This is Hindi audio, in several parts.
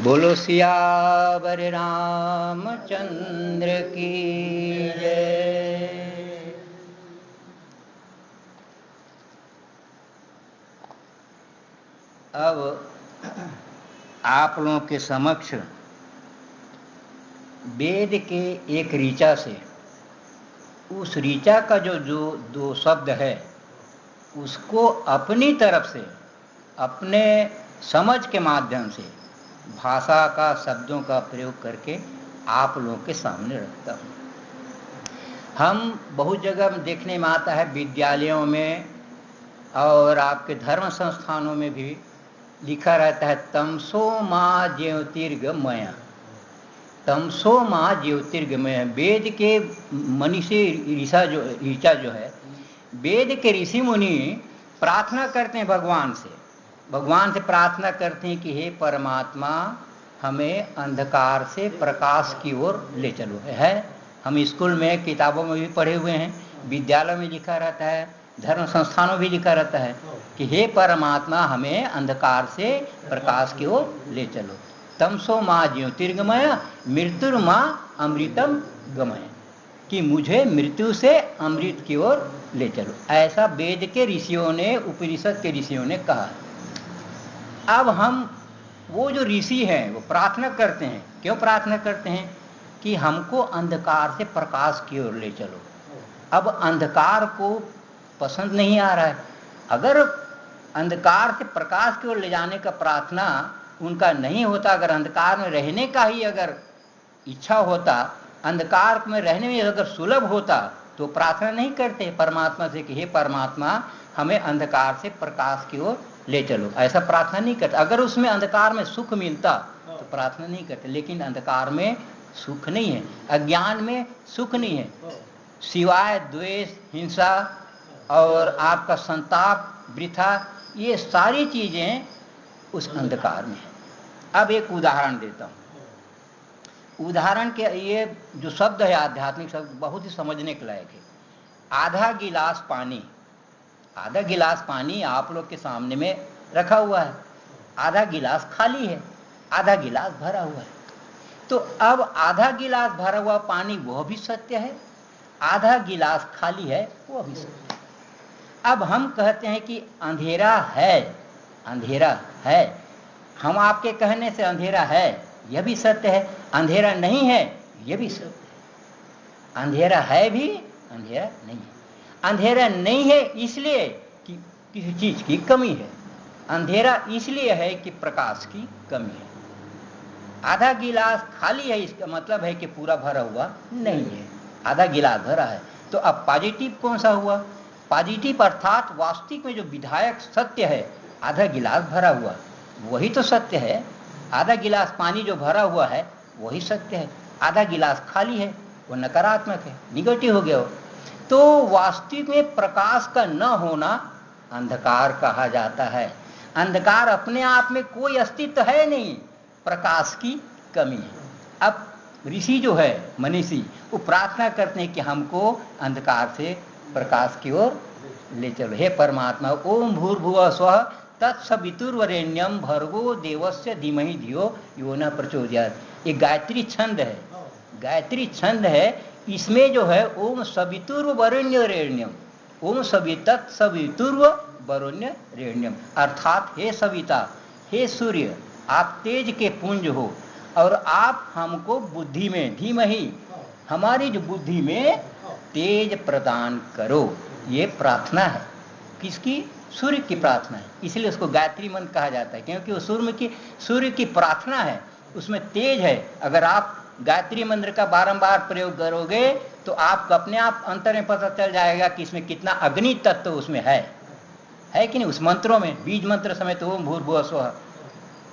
बोलो सियावर रामचंद्र की जय। अब आप लोगों के समक्ष वेद के एक ऋचा से उस ऋचा का जो दो शब्द है उसको अपनी तरफ से अपने समझ के माध्यम से भाषा का शब्दों का प्रयोग करके आप लोगों के सामने रखता हूँ। हम बहुत जगह देखने में आता है, विद्यालयों में और आपके धर्म संस्थानों में भी लिखा रहता है तमसो माँ ज्योतिर्गमय, तमसो माँ ज्योतिर्गमय। वेद के मनीषी ऋचा जो है, वेद के ऋषि मुनि प्रार्थना करते हैं भगवान से प्रार्थना करते हैं कि हे परमात्मा हमें अंधकार से प्रकाश की ओर ले चलो। है हम स्कूल में किताबों में भी पढ़े हुए हैं, विद्यालय में लिखा रहता है, धर्म संस्थानों भी लिखा रहता है कि हे परमात्मा हमें अंधकार से प्रकाश की ओर ले चलो। तमसो माँ ज्योतिर्गमय मृत्युर्मा अमृतम गमय, कि मुझे मृत्यु से अमृत की ओर ले चलो। ऐसा वेद के ऋषियों ने, उपनिषद के ऋषियों ने कहा। अब हम वो जो ऋषि हैं वो प्रार्थना करते हैं। क्यों प्रार्थना करते हैं? कि हमको अंधकार से प्रकाश की ओर ले चलो। अब अंधकार को पसंद नहीं आ रहा है। अगर अंधकार से प्रकाश की ओर ले जाने का प्रार्थना उनका नहीं होता, अगर अंधकार में रहने का ही अगर इच्छा होता, अंधकार में रहने में अगर सुलभ होता तो प्रार्थना नहीं करते परमात्मा से कि हे परमात्मा हमें अंधकार से प्रकाश की ओर ले चलो। ऐसा प्रार्थना नहीं करते। अगर उसमें अंधकार में सुख मिलता तो प्रार्थना नहीं करते, लेकिन अंधकार में सुख नहीं है, अज्ञान में सुख नहीं है, सिवाय द्वेष, हिंसा और आपका संताप, वृथा, ये सारी चीजें उस अंधकार में है। अब एक उदाहरण देता हूं। उदाहरण के ये जो शब्द है आध्यात्मिक शब्द बहुत ही समझने के लायक है। आधा गिलास पानी आप लोग के सामने में रखा हुआ है। आधा गिलास खाली है, आधा गिलास भरा हुआ है। तो अब आधा गिलास भरा हुआ पानी वह भी सत्य है, आधा गिलास खाली है वह भी सत्य है। अब हम कहते हैं कि अंधेरा है, हम आपके कहने से अंधेरा है यह भी सत्य है, अंधेरा नहीं है यह भी सत्य है। अंधेरा है भी, अंधेरा नहीं है। अंधेरा नहीं है इसलिए कि किसी चीज की कमी है, अंधेरा इसलिए है कि प्रकाश की कमी है। आधा गिलास खाली है इसका मतलब है कि पूरा भरा हुआ नहीं है, आधा गिलास भरा है। तो अब पॉजिटिव कौन सा हुआ? पॉजिटिव अर्थात वास्तविक में जो विधायक सत्य है, आधा गिलास भरा हुआ वही तो सत्य है। आधा गिलास पानी जो भरा हुआ है वही सत्य है, आधा गिलास खाली है वो नकारात्मक है, निगेटिव हो गया हो। तो वास्तविक में प्रकाश का न होना अंधकार कहा जाता है। अंधकार अपने आप में कोई अस्तित्व है नहीं, प्रकाश की कमी है। अब ऋषि जो है मनीषी वो प्रार्थना करते हैं कि हमको अंधकार से प्रकाश की ओर ले चलो। हे परमात्मा ओम भूर्भुवः स्वः तत्सवितुर्वरेण्यम भर्गो देवस्य धीमहि धियो यो न प्रचोदयात्। ये गायत्री छंद है, गायत्री छंद है। इसमें जो है ओम सवितुर्व वरेण्य रेण्यम, ओम सवितत् सवितुर्व वरेण्य रेण्यम, अर्थात हे सविता, हे सूर्य, आप तेज के पुंज हो और आप हमको बुद्धि में, धीमहि, हमारी जो बुद्धि में तेज प्रदान करो। ये प्रार्थना है किसकी? सूर्य की प्रार्थना है। इसलिए उसको गायत्री मंत्र कहा जाता है, क्योंकि वो सूर्य की प्रार्थना है, उसमें तेज है। अगर आप गायत्री मंत्र का बारंबार प्रयोग करोगे तो आपको अपने आप अंतर में पता चल जाएगा कि इसमें कितना अग्नि तत्व उसमें है कि नहीं। उस मंत्रों में बीज मंत्र समेत ओम भूर्भुवः स्वः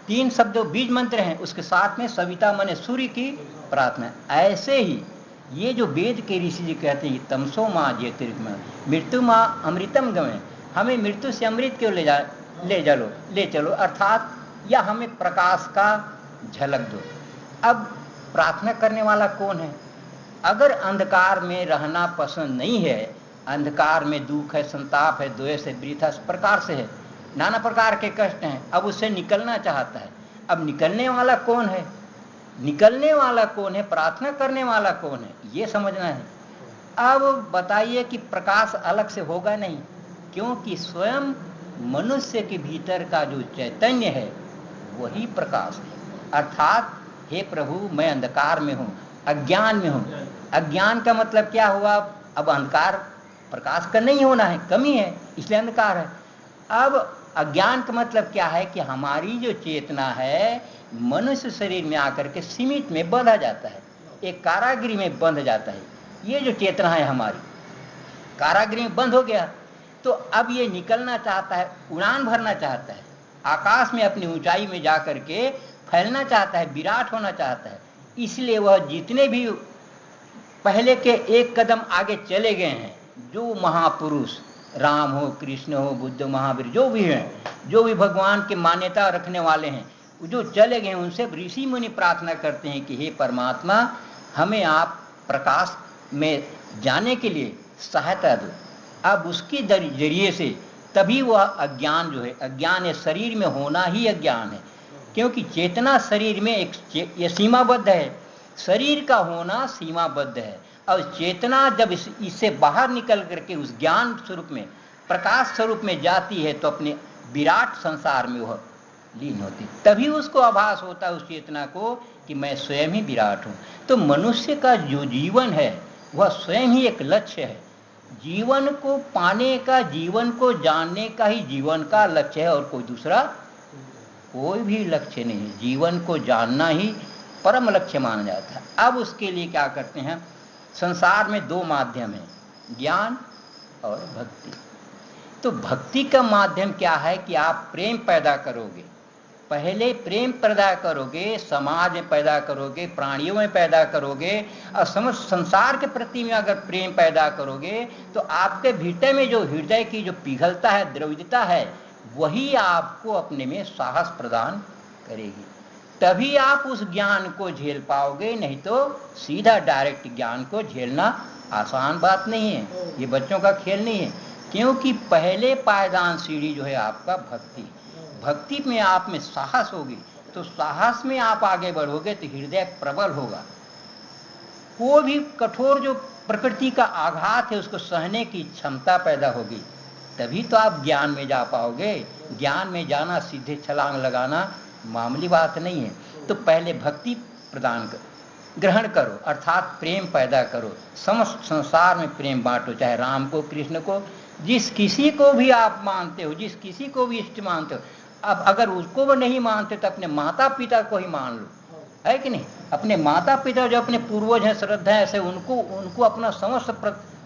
3 शब्द बीज मंत्र हैं, उसके साथ में सविता माने सूर्य की प्रार्थना। ऐसे ही ये जो वेद के ऋषि जी कहते हैं तमसो माँ ज्योतिर्गमय मृत्यु माँ अमृतम गमय, हमें मृत्यु से अमृत क्यों ले चलो, अर्थात या हमें प्रकाश का झलक दो। अब प्रार्थना करने वाला कौन है? अगर अंधकार में रहना पसंद नहीं है, अंधकार में दुख है, संताप है, द्वेष है, वृथा प्रकार से है, नाना प्रकार के कष्ट हैं, अब उससे निकलना चाहता है, अब निकलने वाला कौन है, निकलने वाला कौन है, प्रार्थना करने वाला कौन है, ये समझना है। अब बताइए कि प्रकाश अलग से होगा नहीं, क्योंकि स्वयं मनुष्य के भीतर का जो चैतन्य है वही प्रकाश है। अर्थात हे प्रभु मैं अंधकार में हूँ, अज्ञान में हूँ। अज्ञान का मतलब क्या हुआ, अब अंधकार प्रकाश का नहीं होना है, कमी है, इसलिए अंधकार है। अब अज्ञान का मतलब क्या है कि हमारी जो चेतना है मनुष्य शरीर में आकर के सीमित में बंधा जाता है, एक कारागृह में बंध जाता है। ये जो चेतना है हमारी कारागृह में बंद हो गया, तो अब ये निकलना चाहता है, उड़ान भरना चाहता है, आकाश में अपनी ऊंचाई में जा करके फैलना चाहता है, विराट होना चाहता है। इसलिए वह जितने भी पहले के एक कदम आगे चले गए हैं, जो महापुरुष राम हो, कृष्ण हो, बुद्ध, महावीर, जो भी हैं, जो भी भगवान की मान्यता रखने वाले हैं, जो चले गए, उनसे ऋषि मुनि प्रार्थना करते हैं कि हे परमात्मा हमें आप प्रकाश में जाने के लिए सहायता दो। अब उसके जरिए से तभी वह अज्ञान जो है, अज्ञान है शरीर में होना ही अज्ञान है, क्योंकि चेतना शरीर में एक ये सीमाबद्ध है, शरीर का होना सीमाबद्ध है। और चेतना जब इससे बाहर निकल करके उस ज्ञान स्वरूप में, प्रकाश स्वरूप में जाती है, तो अपने विराट संसार में वह लीन होती, तभी उसको आभास होता है उस चेतना को कि मैं स्वयं ही विराट हूँ। तो मनुष्य का जो जीवन है वह स्वयं ही एक लक्ष्य है। जीवन को पाने का, जीवन को जानने का ही जीवन का लक्ष्य है, और कोई दूसरा कोई भी लक्ष्य नहीं है। जीवन को जानना ही परम लक्ष्य माना जाता है। अब उसके लिए क्या करते हैं, संसार में दो माध्यम है, ज्ञान और भक्ति। तो भक्ति का माध्यम क्या है कि आप प्रेम पैदा करोगे, पहले प्रेम पैदा करोगे, समाज में पैदा करोगे, प्राणियों में पैदा करोगे, और समस्त संसार के प्रति में अगर प्रेम पैदा करोगे तो आपके भीतर में जो हृदय की जो पिघलता है, द्रवितता है, वही आपको अपने में साहस प्रदान करेगी। तभी आप उस ज्ञान को झेल पाओगे, नहीं तो सीधा डायरेक्ट ज्ञान को झेलना आसान बात नहीं है, ये बच्चों का खेल नहीं है। क्योंकि पहले पायदान सीढ़ी जो है आपका भक्ति, भक्ति में आप में साहस होगी, तो साहस में आप आगे बढ़ोगे तो हृदय प्रबल होगा, कोई भी कठोर जो प्रकृति का आघात है उसको सहने की क्षमता पैदा होगी, तभी तो आप ज्ञान में जा पाओगे। ज्ञान में जाना सीधे छलांग लगाना मामूली बात नहीं है। तो पहले भक्ति प्रदान ग्रहण करो, अर्थात प्रेम पैदा करो, समस्त संसार में प्रेम बांटो, चाहे राम को, कृष्ण को, जिस किसी को भी आप मानते हो, जिस किसी को भी इष्ट मानते हो। अब अगर उसको वो नहीं मानते तो अपने माता पिता को ही मान लो, है कि नहीं। अपने माता पिता जो अपने पूर्वज हैं, श्रद्धा है, ऐसे उनको अपना समस्त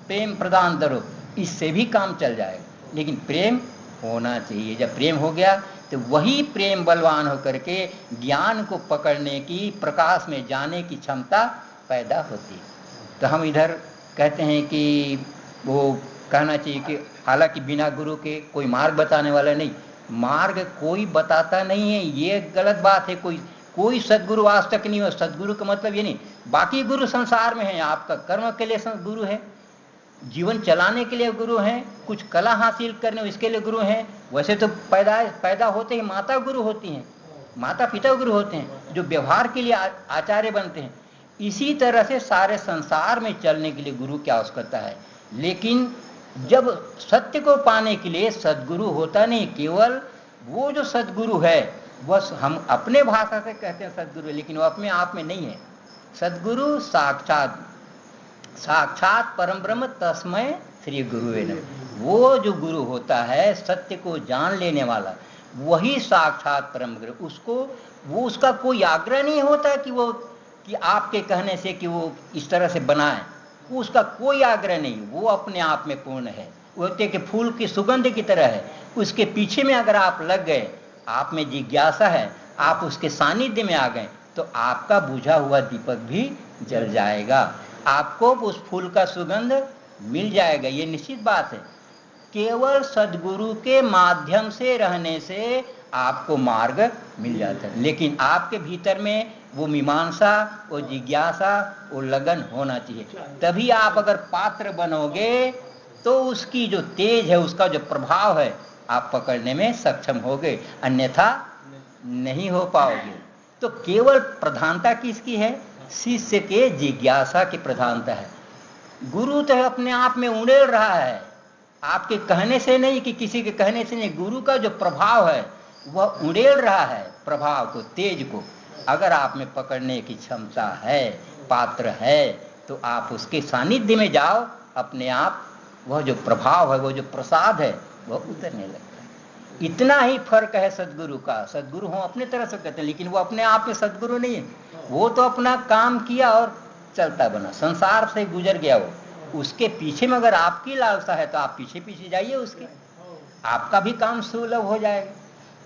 प्रेम प्रदान करो, इससे भी काम चल जाएगा। लेकिन प्रेम होना चाहिए, जब प्रेम हो गया तो वही प्रेम बलवान होकर के ज्ञान को पकड़ने की, प्रकाश में जाने की क्षमता पैदा होती है। तो हम इधर कहते हैं कि वो कहना चाहिए कि हालांकि बिना गुरु के कोई मार्ग बताने वाला नहीं, मार्ग कोई बताता नहीं है, ये गलत बात है। कोई सदगुरु आज तक नहीं हो। सदगुरु का मतलब ये नहीं, बाकी गुरु संसार में है, आपका कर्म के लिए गुरु है, जीवन चलाने के लिए गुरु हैं, कुछ कला हासिल करने इसके लिए गुरु हैं। वैसे तो पैदा होते ही माता गुरु होती हैं, माता पिता गुरु होते हैं, जो व्यवहार के लिए आचार्य बनते हैं। इसी तरह से सारे संसार में चलने के लिए गुरु की आवश्यकता है। लेकिन जब सत्य को पाने के लिए सदगुरु होता नहीं, केवल वो जो सदगुरु है वह हम अपने भाषा से कहते हैं सदगुरु, लेकिन वो अपने आप में नहीं है। सदगुरु साक्षात परम ब्रह्म तस्मै श्री गुरुवे नमः। वो जो गुरु होता है सत्य को जान लेने वाला, वही साक्षात परम गुरु। उसका कोई आग्रह नहीं होता कि आपके कहने से कि वो इस तरह से बनाए, उसका कोई आग्रह नहीं, वो अपने आप में पूर्ण है। वो होते कि फूल की सुगंध की तरह है, उसके पीछे में अगर आप लग गए, आप में जिज्ञासा है, आप उसके सानिध्य में आ गए, तो आपका बुझा हुआ दीपक भी जल जाएगा, आपको उस फूल का सुगंध मिल जाएगा, ये निश्चित बात है। केवल सदगुरु के माध्यम से रहने से आपको मार्ग मिल जाता है, लेकिन आपके भीतर में वो मीमांसा, वो जिज्ञासा, वो लगन होना चाहिए। तभी आप अगर पात्र बनोगे तो उसकी जो तेज है, उसका जो प्रभाव है, आप पकड़ने में सक्षम होगे, अन्यथा नहीं हो पाओगे। तो केवल प्रधानता किसकी है? शिष्य के जिज्ञासा की प्रधानता है। गुरु तो अपने आप में उड़ेल रहा है, आपके कहने से नहीं, कि किसी के कहने से नहीं। गुरु का जो प्रभाव है वह उड़ेल रहा है प्रभाव को, तेज को। अगर आप में पकड़ने की क्षमता है, पात्र है, तो आप उसके सानिध्य में जाओ, अपने आप वह जो प्रभाव है, वह जो प्रसाद है, वह उतरने लगता है। इतना ही फर्क है सदगुरु का। सदगुरु हम अपने तरह से कहते हैं, लेकिन वो अपने आप में सदगुरु नहीं है। वो तो अपना काम किया और चलता बना, संसार से गुजर गया वो। उसके पीछे में अगर आपकी लालसा है तो आप पीछे पीछे जाइए उसके, आपका भी काम सुलभ हो जाएगा।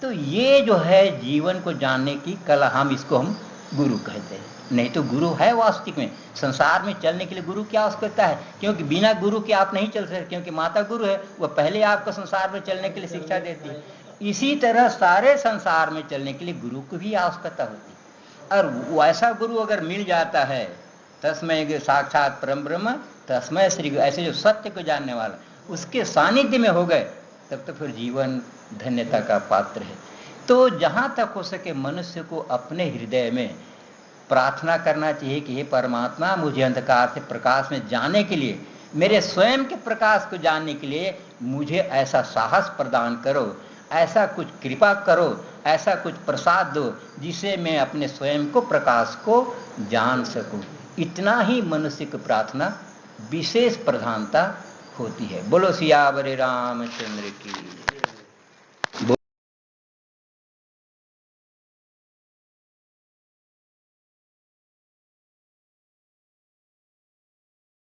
तो ये जो है जीवन को जानने की कला, हम इसको हम गुरु कहते हैं। नहीं तो गुरु है वास्तविक में संसार में चलने के लिए गुरु की आवश्यकता है, क्योंकि बिना गुरु के आप नहीं चल सकते, क्योंकि माता गुरु है, वह पहले आपको संसार में चलने के लिए शिक्षा देती है। इसी तरह सारे संसार में चलने के लिए गुरु की भी आवश्यकता होती है। और वैसा गुरु अगर मिल जाता है, तस्मै साक्षात परम ब्रह्म तस्मै श्री, ऐसे जो सत्य को जानने वाला उसके सानिध्य में हो गए, तब तो फिर जीवन धन्यता का पात्र है। तो जहाँ तक हो सके मनुष्य को अपने हृदय में प्रार्थना करना चाहिए कि हे परमात्मा, मुझे अंधकार से प्रकाश में जाने के लिए, मेरे स्वयं के प्रकाश को जानने के लिए मुझे ऐसा साहस प्रदान करो, ऐसा कुछ कृपा करो, ऐसा कुछ प्रसाद दो जिसे मैं अपने स्वयं को प्रकाश को जान सकूं। इतना ही मनुष्य की प्रार्थना विशेष प्रधानता होती है। बोलो सियावर रामचंद्र की।